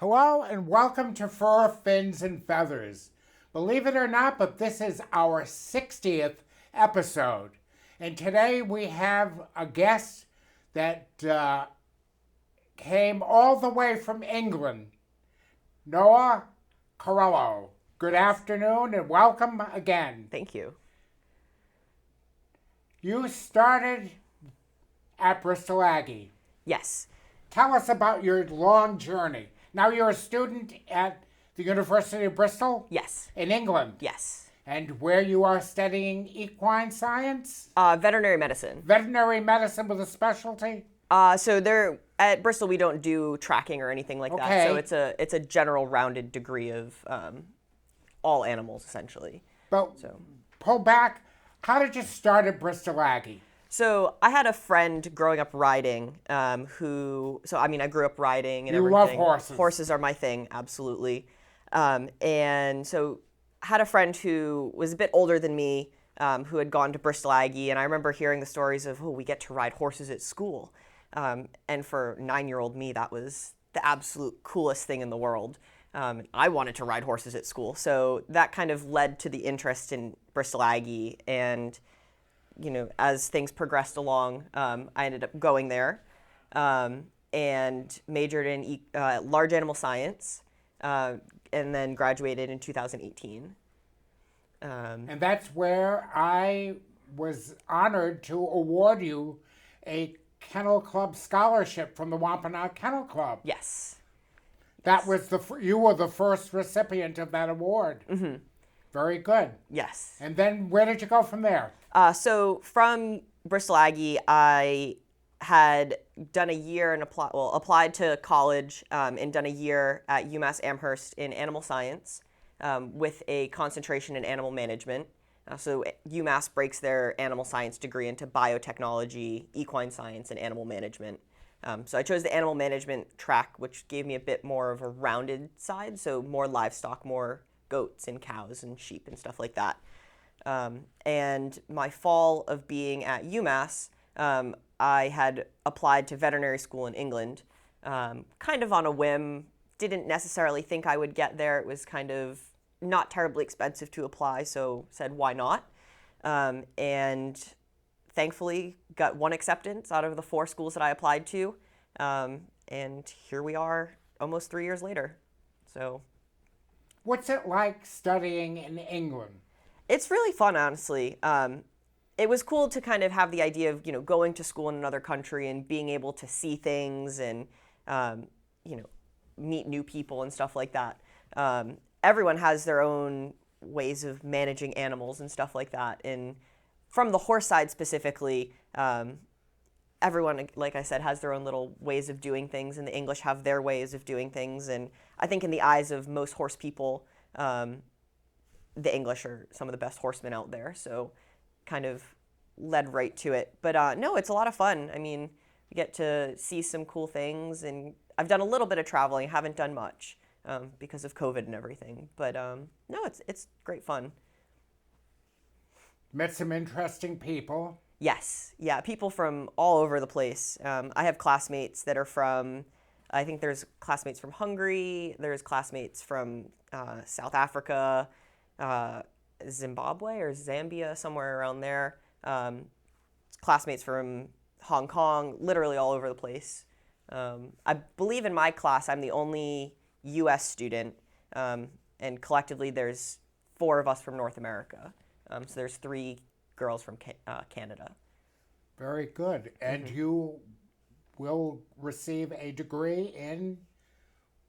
Hello and welcome to Fur, Fins, and Feathers. Believe it or not, but this is our 60th episode. And today we have a guest that came all the way from England, Noah Carello. Good afternoon and welcome again. Thank you. You started at Bristol Aggie. Yes. Tell us about your long journey. Now you're a student at the University of Bristol? Yes. In England? Yes. And where you are studying equine science? Veterinary medicine. Veterinary medicine with a specialty? So there at Bristol we don't do tracking or anything like that. So it's a general rounded degree of all animals essentially. But pull back. How did you start at Bristol Aggie? So I had a friend growing up riding I grew up riding and you everything. You love horses. Horses are my thing, absolutely. And so I had a friend who was a bit older than me who had gone to Bristol Aggie, and I remember hearing the stories of, we get to ride horses at school. And for 9-year-old me, that was the absolute coolest thing in the world. I wanted to ride horses at school. So that kind of led to the interest in Bristol Aggie, and as things progressed along, I ended up going there and majored in large animal science and then graduated in 2018. And that's where I was honored to award you a Kennel Club scholarship from the Wampanoag Kennel Club. Yes. That was you were the first recipient of that award. Mm-hmm. Very good. Yes. And then where did you go from there? So from Bristol Aggie, I had done a year and applied to college and done a year at UMass Amherst in animal science with a concentration in animal management. So UMass breaks their animal science degree into biotechnology, equine science, and animal management. So I chose the animal management track, which gave me a bit more of a rounded side, so more livestock, more goats and cows and sheep and stuff like that. And my fall of being at UMass, I had applied to veterinary school in England, kind of on a whim. Didn't necessarily think I would get there. It was kind of not terribly expensive to apply, so said, why not? And thankfully got one acceptance out of the 4 schools that I applied to. And here we are almost 3 years later. So, what's it like studying in England? It's really fun, honestly. It was cool to kind of have the idea of, going to school in another country and being able to see things and, meet new people and stuff like that. Everyone has their own ways of managing animals and stuff like that. And from the horse side specifically, everyone, like I said, has their own little ways of doing things, and the English have their ways of doing things. And I think in the eyes of most horse people, the English are some of the best horsemen out there, so kind of led right to it. But no, it's a lot of fun. I mean, we get to see some cool things, and I've done a little bit of traveling. I haven't done much because of COVID and everything. But no, it's great fun. Met some interesting people. Yes, yeah, people from all over the place. I have classmates that are from, I think there's classmates from Hungary, there's classmates from South Africa, Zimbabwe or Zambia, somewhere around there. Classmates from Hong Kong, literally all over the place. I believe in my class I'm the only U.S. student, and collectively there's 4 of us from North America. So there's 3 girls from Canada. Very good. And you will receive a degree in,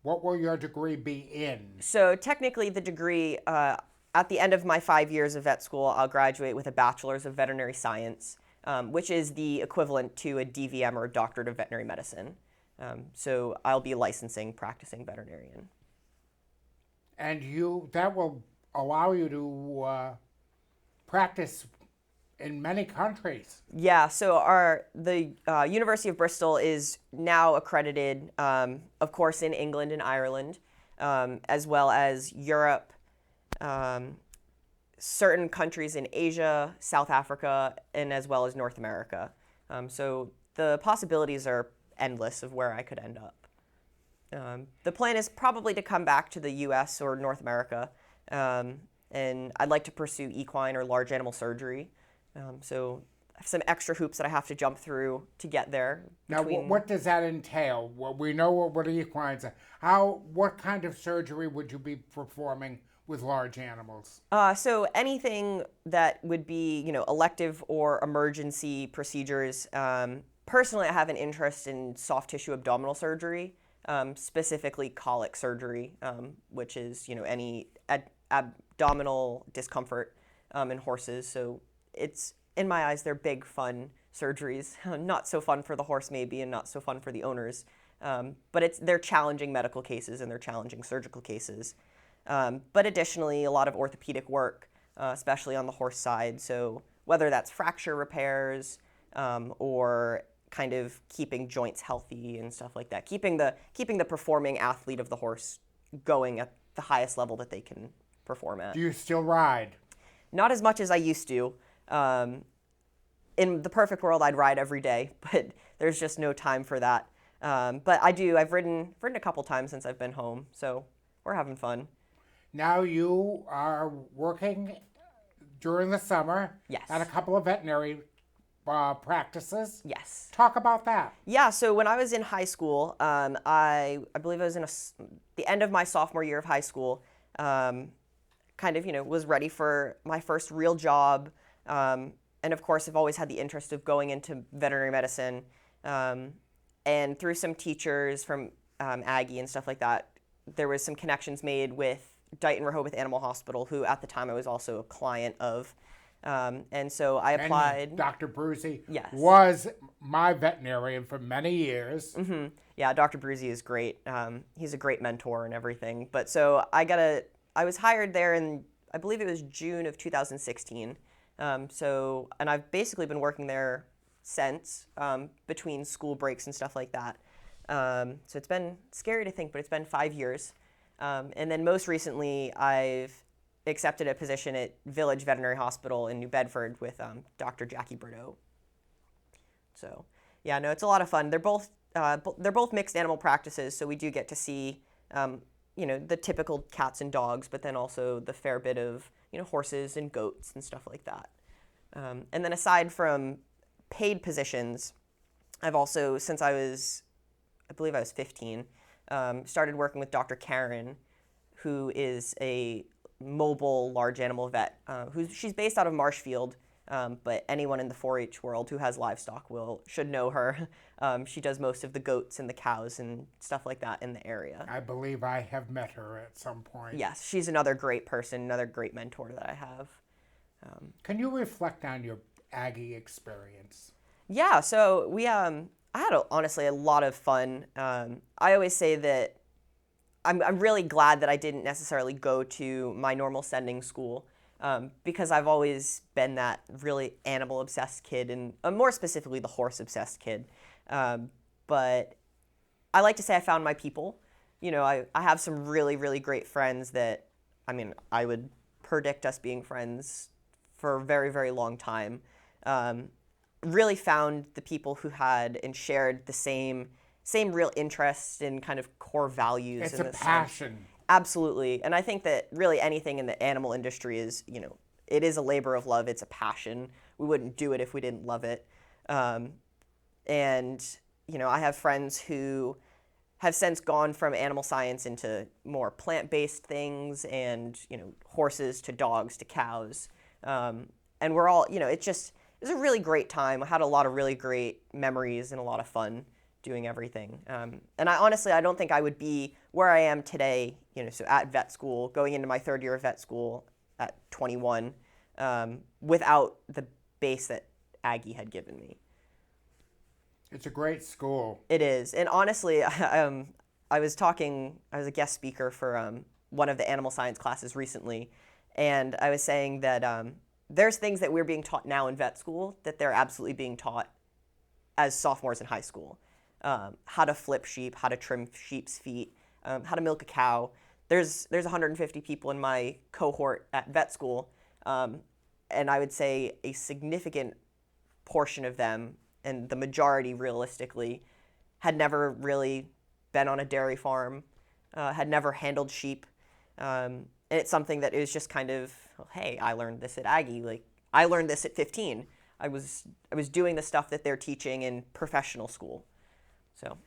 what will your degree be in? So technically the degree, at the end of my 5 years of vet school, I'll graduate with a bachelor's of veterinary science, which is the equivalent to a DVM or a doctorate of veterinary medicine. So I'll be licensing, practicing veterinarian. And that will allow you to practice in many countries. Yeah, so the University of Bristol is now accredited, of course, in England and Ireland, as well as Europe, certain countries in Asia, South Africa, and as well as North America. So the possibilities are endless of where I could end up. The plan is probably to come back to the U.S. or North America, and I'd like to pursue equine or large animal surgery. So I have some extra hoops that I have to jump through to get there. Now, what does that entail? Well, we know what equines are. What kind of surgery would you be performing with large animals? So anything that would be, elective or emergency procedures. Personally, I have an interest in soft tissue abdominal surgery, specifically colic surgery, which is, any abdominal discomfort in horses. So it's, in my eyes, they're big, fun surgeries. Not so fun for the horse, maybe, and not so fun for the owners. But they're challenging medical cases and they're challenging surgical cases. But additionally, a lot of orthopedic work, especially on the horse side. So whether that's fracture repairs or kind of keeping joints healthy and stuff like that, keeping the performing athlete of the horse going at the highest level that they can perform at. Do you still ride? Not as much as I used to. In the perfect world, I'd ride every day, but there's just no time for that. But I do. I've ridden a couple times since I've been home, so we're having fun. Now you are working during the summer Yes. at a couple of veterinary practices. Yes. Talk about that. Yeah, so when I was in high school, I believe I was in the end of my sophomore year of high school, kind of, was ready for my first real job. And of course, I've always had the interest of going into veterinary medicine. And through some teachers from Aggie and stuff like that, there was some connections made with Dighton Rehoboth Animal Hospital, who at the time I was also a client of. And so I applied. And Dr. Brucey Yes. was my veterinarian for many years. Mm-hmm. Yeah, Dr. Brucey is great. He's a great mentor and everything. But so I was hired there in, I believe it was June of 2016. And I've basically been working there since, between school breaks and stuff like that. So it's been scary to think, but it's been 5 years. And then most recently, I've accepted a position at Village Veterinary Hospital in New Bedford with Dr. Jackie Bordeaux. So, yeah, no, it's a lot of fun. They're both mixed animal practices, so we do get to see, the typical cats and dogs, but then also the fair bit of, horses and goats and stuff like that. And then aside from paid positions, I've also, since I believe I was 15, started working with Dr. Karen, who is a mobile large animal vet. She's based out of Marshfield, but anyone in the 4-H world who has livestock should know her. She does most of the goats and the cows and stuff like that in the area. I believe I have met her at some point. Yes, she's another great person, another great mentor that I have. Can you reflect on your Aggie experience? Yeah, so I had honestly a lot of fun. I always say that I'm really glad that I didn't necessarily go to my normal sending school, because I've always been that really animal-obsessed kid, and more specifically the horse-obsessed kid. But I like to say I found my people. I have some really, really great friends that, I would predict us being friends for a very, very long time. Really found the people who had and shared the same real interests and kind of core values. It's a passion. Absolutely. And I think that really anything in the animal industry is, it is a labor of love. It's a passion. We wouldn't do it if we didn't love it. And, I have friends who have since gone from animal science into more plant-based things and, horses to dogs to cows. And we're all, it was a really great time. I had a lot of really great memories and a lot of fun doing everything. And I don't think I would be where I am today, so at vet school, going into my third year of vet school at 21, without the base that Aggie had given me. It's a great school. It is. And honestly, I was a guest speaker for one of the animal science classes recently, and I was saying that there's things that we're being taught now in vet school that they're absolutely being taught as sophomores in high school. How to flip sheep, how to trim sheep's feet, how to milk a cow. There's 150 people in my cohort at vet school, and I would say a significant portion of them, and the majority realistically, had never really been on a dairy farm, had never handled sheep. And it's something that is just kind of, hey, I learned this at Aggie. Like, I learned this at 15. I was doing the stuff that they're teaching in professional school. So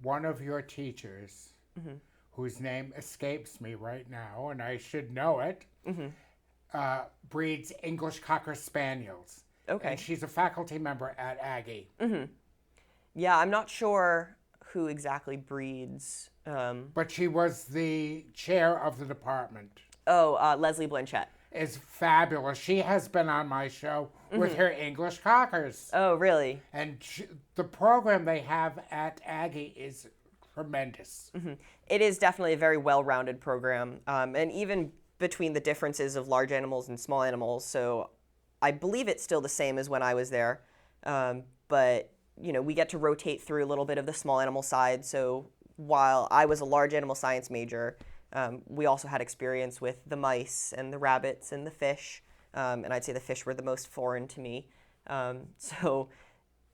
one of your teachers, whose name escapes me right now, and I should know it, breeds English Cocker Spaniels. Okay. And she's a faculty member at Aggie. Yeah, I'm not sure who exactly breeds. But she was the chair of the department. Leslie Blanchette. Is fabulous. She has been on my show with her English Cockers. Oh, really? And the program they have at Aggie is tremendous. It is definitely a very well-rounded program, and even between the differences of large animals and small animals. So I believe it's still the same as when I was there, but we get to rotate through a little bit of the small animal side. So while I was a large animal science major, we also had experience with the mice and the rabbits and the fish, and I'd say the fish were the most foreign to me. So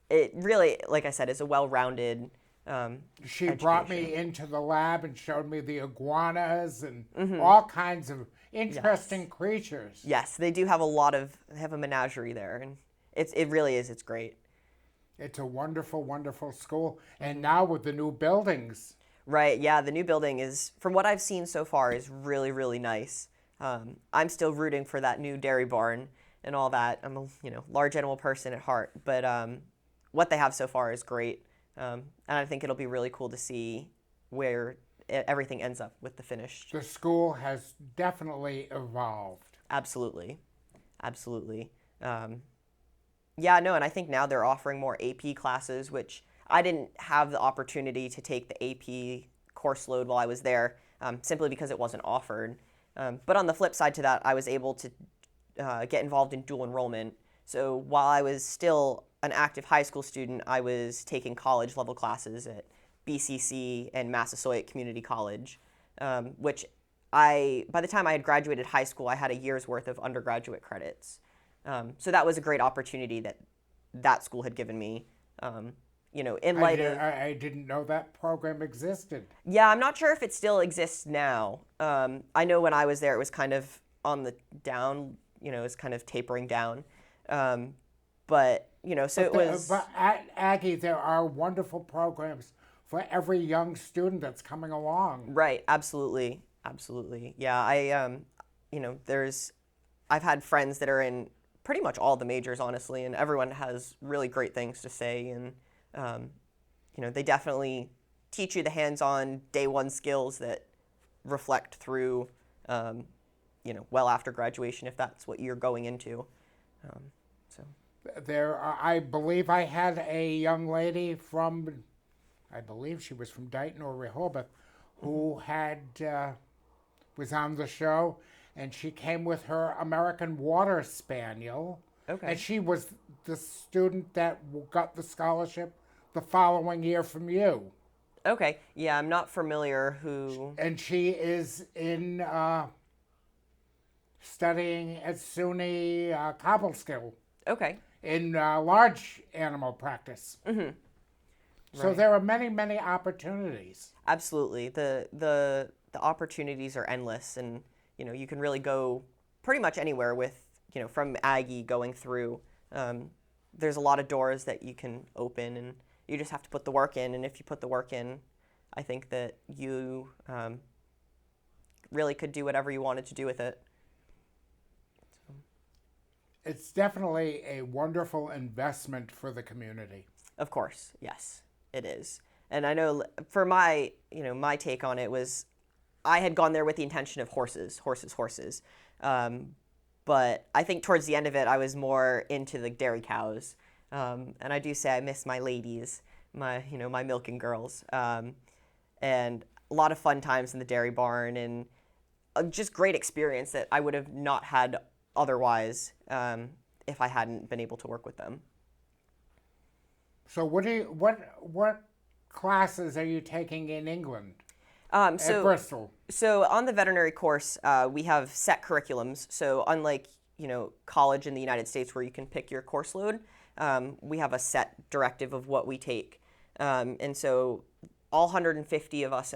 it really, like I said, is a well-rounded She education. brought me into the lab and showed me the iguanas and all kinds of interesting creatures. Yes, they do have they have a menagerie there, and it really is, it's great. It's a wonderful, wonderful school. And now with the new buildings. Right, yeah, the new building is, from what I've seen so far, is really, really nice. I'm still rooting for that new dairy barn and all that. I'm a large animal person at heart, but what they have so far is great. And I think it'll be really cool to see where everything ends up with the finished. The school has definitely evolved. Absolutely. Yeah, no, and I think now they're offering more AP classes, which I didn't have the opportunity to take the AP course load while I was there, simply because it wasn't offered. But on the flip side to that, I was able to get involved in dual enrollment. So while I was still an active high school student, I was taking college level classes at BCC and Massasoit Community College, which by the time I had graduated high school, I had a year's worth of undergraduate credits. So that was a great opportunity that school had given me, in light of... I didn't know that program existed. Yeah, I'm not sure if it still exists now. I know when I was there, it was kind of on the down, it was kind of tapering down. But at Aggie, there are wonderful programs for every young student that's coming along. Right, absolutely. Yeah, I've had friends that are in pretty much all the majors, honestly, and everyone has really great things to say, and they definitely teach you the hands-on day one skills that reflect through, well after graduation, if that's what you're going into. I believe I had a young lady I believe she was from Dighton or Rehoboth, who was on the show, and she came with her American Water Spaniel. Okay. And she was the student that got the scholarship the following year from you. Okay. Yeah, I'm not familiar who... And she is in studying at SUNY Cobleskill. Okay. In large animal practice. So Right. there are many, many opportunities. Absolutely. The opportunities are endless, and you can really go pretty much anywhere with from Aggie going through. There's a lot of doors that you can open, and you just have to put the work in. And if you put the work in, I think that you really could do whatever you wanted to do with it. It's definitely a wonderful investment for the community. Of course, yes, it is. And I know for my take on it was, I had gone there with the intention of horses. But I think towards the end of it, I was more into the dairy cows. And I do say I miss my ladies, my milking girls. And a lot of fun times in the dairy barn, and just great experience that I would have not had otherwise if I hadn't been able to work with them. So what classes are you taking in England? At Bristol. So on the veterinary course, we have set curriculums. So unlike college in the United States where you can pick your course load, we have a set directive of what we take. And so all 150 of us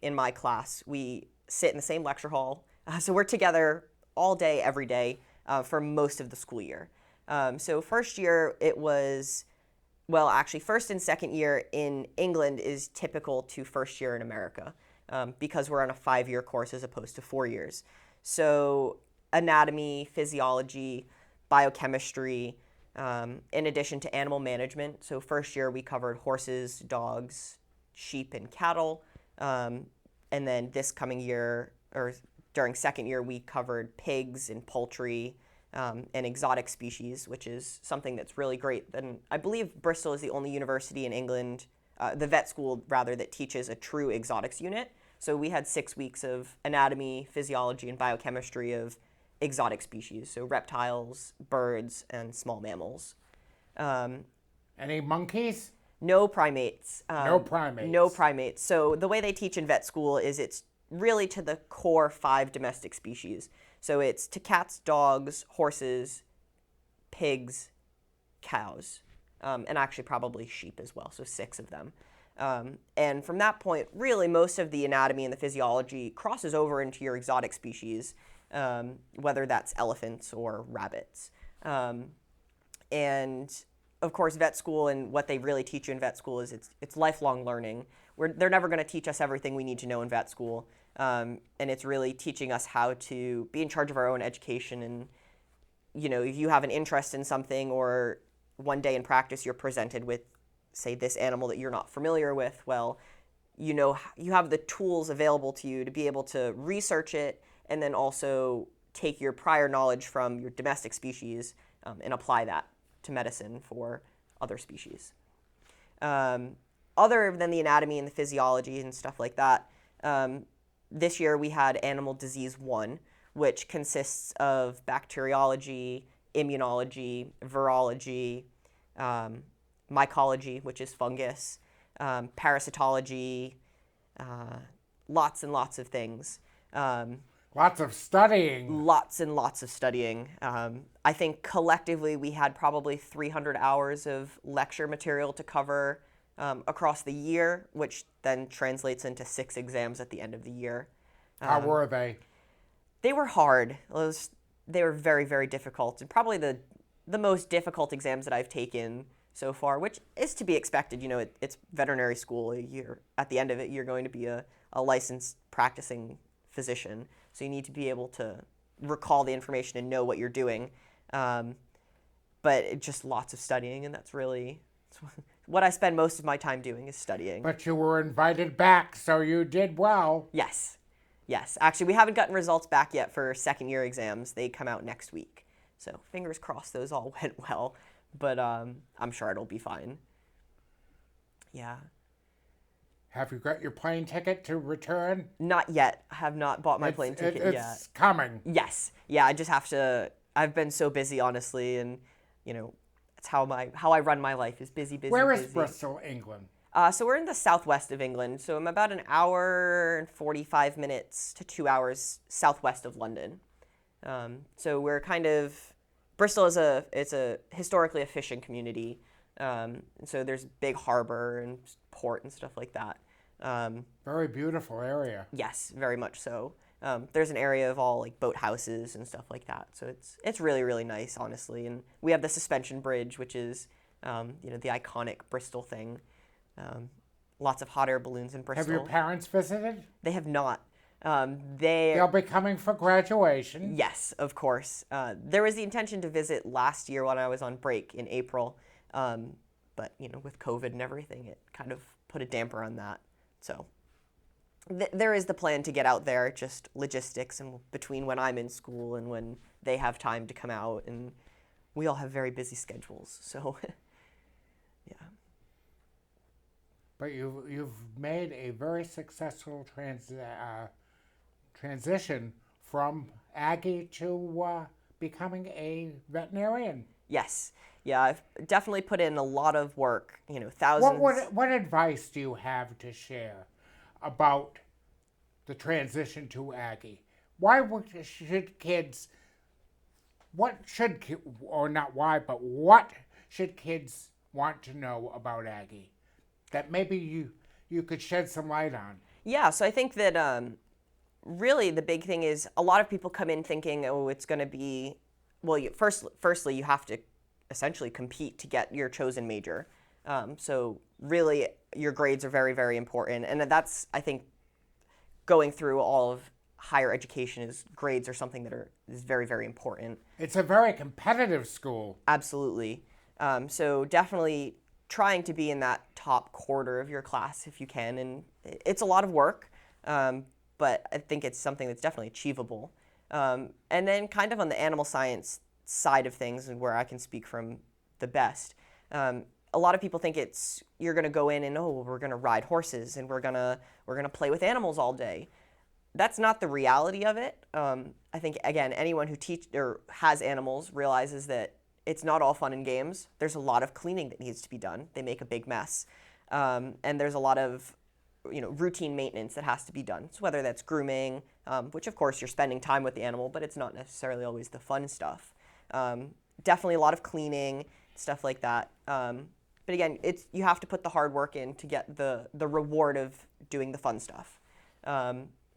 in my class, we sit in the same lecture hall. So we're together all day, every day, for most of the school year. So first year it was, well, actually first and second year in England is typical to first year in America, because we're on a 5-year course as opposed to 4 years. So anatomy, physiology, biochemistry, in addition to animal management. So first year we covered horses, dogs, sheep, and cattle. And then this coming year, or during second year, we covered pigs and poultry, and exotic species, which is something that's really great. And I believe Bristol is the only university in England, the vet school rather, that teaches a true exotics unit. So we had 6 weeks of anatomy, physiology, and biochemistry of exotic species, so reptiles, birds, and small mammals. Any monkeys? No primates. No primates. No primates. So the way they teach in vet school is it's really to the core 5 domestic species. So it's to cats, dogs, horses, pigs, cows, and actually probably sheep as well, so 6 of them. And from that point, really most of the anatomy and the physiology crosses over into your exotic species, whether that's elephants or rabbits. And of course, vet school, and what they really teach you in vet school is it's lifelong learning. They're never going to teach us everything we need to know in vet school. And it's really teaching us how to be in charge of our own education. And, if you have an interest in something, or one day in practice you're presented with, say, this animal that you're not familiar with, well, you have the tools available to you to be able to research it, and then also take your prior knowledge from your domestic species and apply that to medicine for other species. Other than the anatomy and the physiology and stuff like that, this year we had Animal Disease 1, which consists of bacteriology, immunology, virology, mycology, which is fungus, parasitology, lots and lots of things. Lots of studying. Lots and lots of studying. I think collectively we had probably 300 hours of lecture material to cover across the year, which then translates into 6 exams at the end of the year. How were they? They were hard. They were very, very difficult, and probably the most difficult exams that I've taken so far, which is to be expected. It's veterinary school. At the end of it, you're going to be a licensed practicing physician. So you need to be able to recall the information and know what you're doing. But just lots of studying, and that's really what I spend most of my time doing, is studying. But you were invited back, so you did well. Yes. Actually, we haven't gotten results back yet for second year exams. They come out next week. So fingers crossed those all went well. But I'm sure it'll be fine. Yeah. Have you got your plane ticket to return? Not yet. I have not bought my plane ticket yet. It's coming. Yes. Yeah, I just have to. I've been so busy, honestly, and it's how I run my life, is busy. Where is Bristol, England? So we're in the southwest of England. So I'm about an hour and 45 minutes to 2 hours southwest of London. So we're kind of, Bristol is a historically a fishing community. And so there's big harbor and port and stuff like that. Very beautiful area. Yes, very much so. There's an area of all like boat houses and stuff like that. So it's really, really nice, honestly. And we have the suspension bridge, which is the iconic Bristol thing. Lots of hot air balloons in Bristol. Have your parents visited? They have not. They'll be coming for graduation. Yes, of course. There was the intention to visit last year when I was on break in April. But, with COVID and everything, it kind of put a damper on that. So there is the plan to get out there, just logistics and between when I'm in school and when they have time to come out. And we all have very busy schedules. So, yeah. But you've made a very successful transition from Aggie to becoming a veterinarian. Yes. Yeah, I've definitely put in a lot of work, thousands. What advice do you have to share about the transition to Aggie? What should kids want to know about Aggie that maybe you could shed some light on. Yeah, so I think that really the big thing is a lot of people come in thinking, oh, it's going to be, well, firstly, you have to essentially compete to get your chosen major. So really, your grades are very, very important. And that's, I think, going through all of higher education is grades are something that is very, very important. It's a very competitive school. Absolutely. So definitely trying to be in that top quarter of your class if you can. And it's a lot of work, but I think it's something that's definitely achievable. And then kind of on the animal science side of things, and where I can speak from the best, a lot of people think you're going to go in and, oh, we're going to ride horses and we're going to play with animals all day. That's not the reality of it. I think, again, anyone who teaches or has animals realizes that it's not all fun and games. There's a lot of cleaning that needs to be done. They make a big mess. And there's a lot of routine maintenance that has to be done. So whether that's grooming, which of course you're spending time with the animal, but it's not necessarily always the fun stuff. Definitely a lot of cleaning, stuff like that. But again, you have to put the hard work in to get the reward of doing the fun stuff.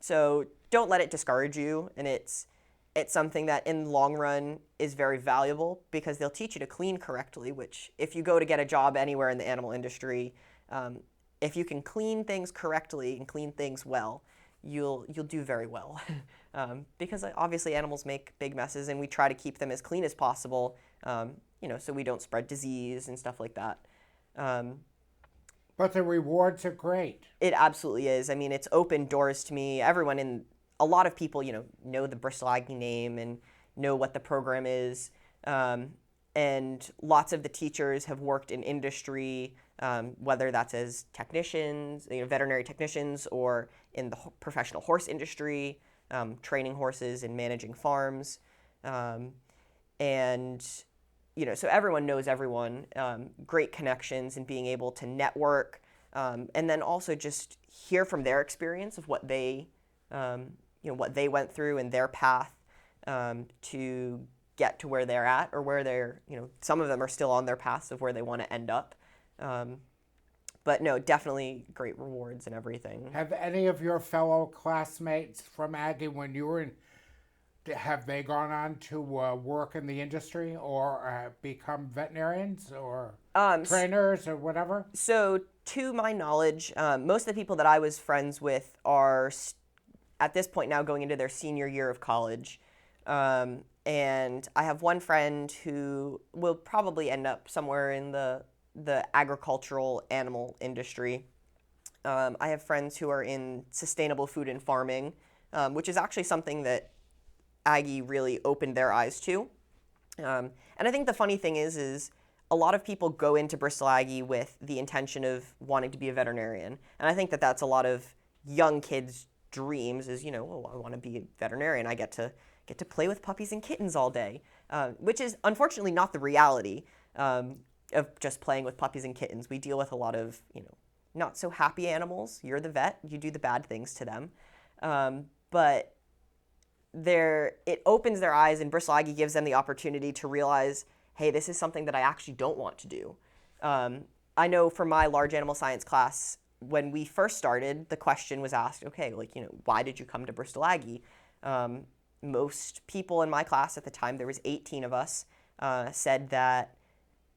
So don't let it discourage you, and it's something that in the long run is very valuable because they'll teach you to clean correctly, which if you go to get a job anywhere in the animal industry, if you can clean things correctly and clean things well, you'll do very well. Because obviously animals make big messes and we try to keep them as clean as possible, so we don't spread disease and stuff like that. But the rewards are great. It absolutely is. I mean, it's opened doors to me. A lot of people, know the Bristol Aggie name and know what the program is. And lots of the teachers have worked in industry, whether that's as technicians, veterinary technicians, or in the professional horse industry, training horses and managing farms. So everyone knows everyone, great connections and being able to network, and then also just hear from their experience of what they went through and their path to get to where they're at, or where they're, some of them are still on their paths of where they want to end up. But no, definitely great rewards and everything. Have any of your fellow classmates from Aggie, when you were in, have they gone on to work in the industry or become veterinarians or trainers or whatever? So to my knowledge, most of the people that I was friends with are at this point now going into their senior year of college. And I have one friend who will probably end up somewhere in the agricultural animal industry. I have friends who are in sustainable food and farming, which is actually something that Aggie really opened their eyes to. And I think the funny thing is a lot of people go into Bristol Aggie with the intention of wanting to be a veterinarian. And I think that that's a lot of young kids' dreams is, oh, I want to be a veterinarian. I get to play with puppies and kittens all day, which is unfortunately not the reality of just playing with puppies and kittens. We deal with a lot of, not so happy animals. You're the vet, you do the bad things to them. But it opens their eyes, and Bristol Aggie gives them the opportunity to realize, hey, this is something that I actually don't want to do. I know for my large animal science class, when we first started, the question was asked, okay, why did you come to Bristol Aggie? Most people in my class at the time, there was 18 of us, said that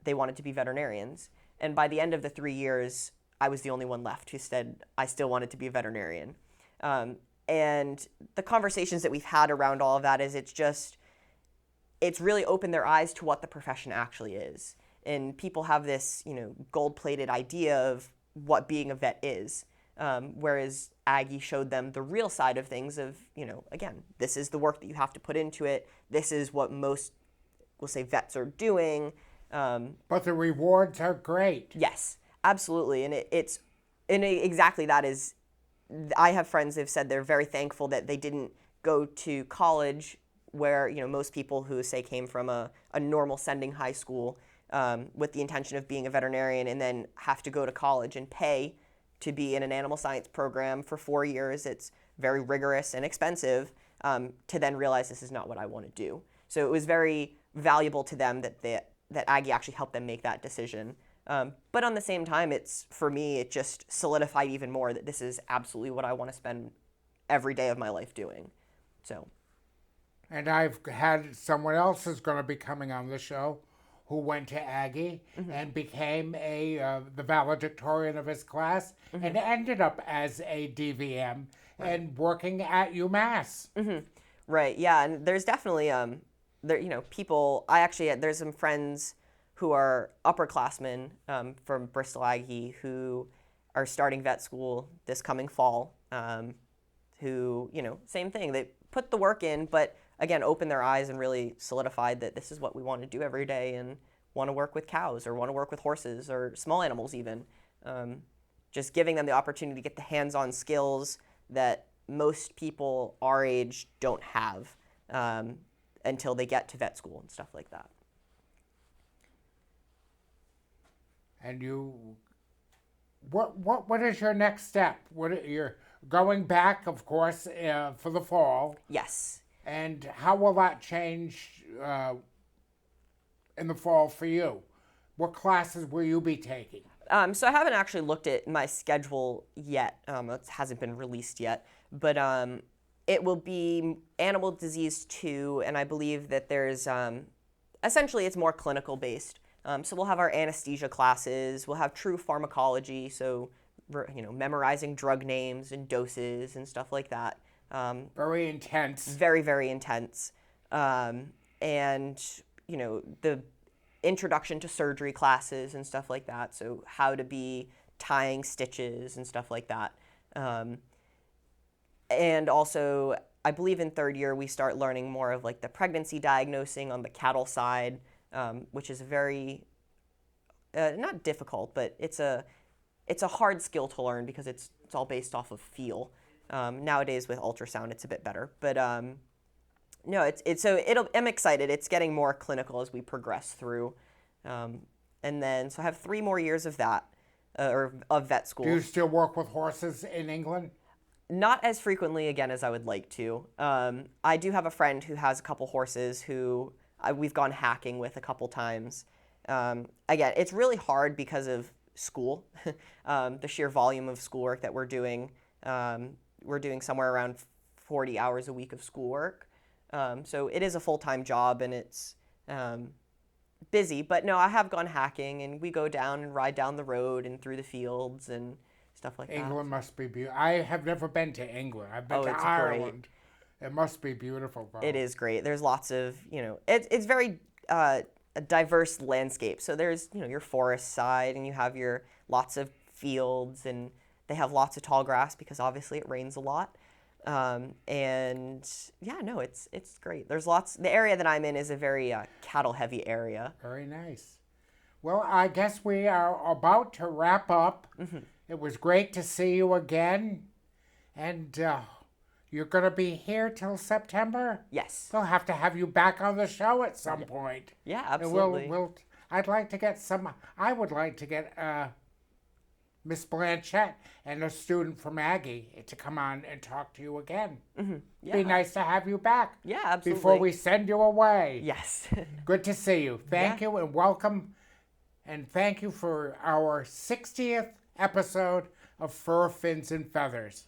they wanted to be veterinarians. And by the end of the 3 years, I was the only one left who said I still wanted to be a veterinarian. And the conversations that we've had around all of that is it's really opened their eyes to what the profession actually is. And people have this, gold-plated idea of what being a vet is, whereas Aggie showed them the real side of things of, again, this is the work that you have to put into it. This is what most, we'll say, vets are doing. But the rewards are great. Yes, absolutely. And exactly that is, I have friends who've said they're very thankful that they didn't go to college where, most people who say came from a normal sending high school with the intention of being a veterinarian and then have to go to college and pay to be in an animal science program for 4 years. It's very rigorous and expensive to then realize this is not what I want to do. So it was very valuable to them that Aggie actually helped them make that decision. But on the same time, for me, it just solidified even more that this is absolutely what I want to spend every day of my life doing. So. And I've had someone else who's going to be coming on the show who went to Aggie and became the valedictorian of his class and ended up as a DVM and working at UMass. Right. Yeah. And there's definitely people. There's some friends who are upperclassmen from Bristol Aggie who are starting vet school this coming fall. Who same thing. They put the work in, but again, opened their eyes and really solidified that this is what we want to do every day and want to work with cows or want to work with horses or small animals even. Just giving them the opportunity to get the hands-on skills that most people our age don't have until they get to vet school and stuff like that. And what is your next step? You're going back, of course, for the fall. Yes. And how will that change in the fall for you? What classes will you be taking? So I haven't actually looked at my schedule yet. It hasn't been released yet. But it will be Animal Disease 2, and I believe that there's essentially it's more clinical based. So we'll have our anesthesia classes. We'll have true pharmacology, so memorizing drug names and doses and stuff like that. Very intense. Very, very intense. And, the introduction to surgery classes and stuff like that. So how to be tying stitches and stuff like that. And also, I believe in third year, we start learning more of like the pregnancy diagnosing on the cattle side, which is very, not difficult, but it's a hard skill to learn because it's all based off of feel. Nowadays with ultrasound, it's a bit better, but no, I'm excited. It's getting more clinical as we progress through, and then so I have 3 more years of that, or of vet school. Do you still work with horses in England? Not as frequently again as I would like to. I do have a friend who has a couple horses who we've gone hacking with a couple times. Again, it's really hard because of school, the sheer volume of schoolwork that we're doing. We're doing somewhere around 40 hours a week of schoolwork. So it is a full-time job and it's busy. But no, I have gone hacking and we go down and ride down the road and through the fields and stuff like that. England must be beautiful. I have never been to England. I've been to Ireland. Great. It must be beautiful, though. It is great. There's lots of, it's very a diverse landscape. So there's, your forest side and you have your lots of fields and they have lots of tall grass because obviously it rains a lot. And yeah, no, it's great. There's lots, the area that I'm in is a very cattle heavy area. Very nice. Well, I guess we are about to wrap up. Mm-hmm. It was great to see you again. And you're going to be here till September? Yes. We'll have to have you back on the show at some point. Yeah, absolutely. I would like to get Miss Blanchette and a student from Aggie to come on and talk to you again. Mm-hmm. Yeah. Be nice to have you back. Yeah, absolutely. Before we send you away. Yes. Good to see you. Thank you and welcome. And thank you for our 60th episode of Fur, Fins, and Feathers.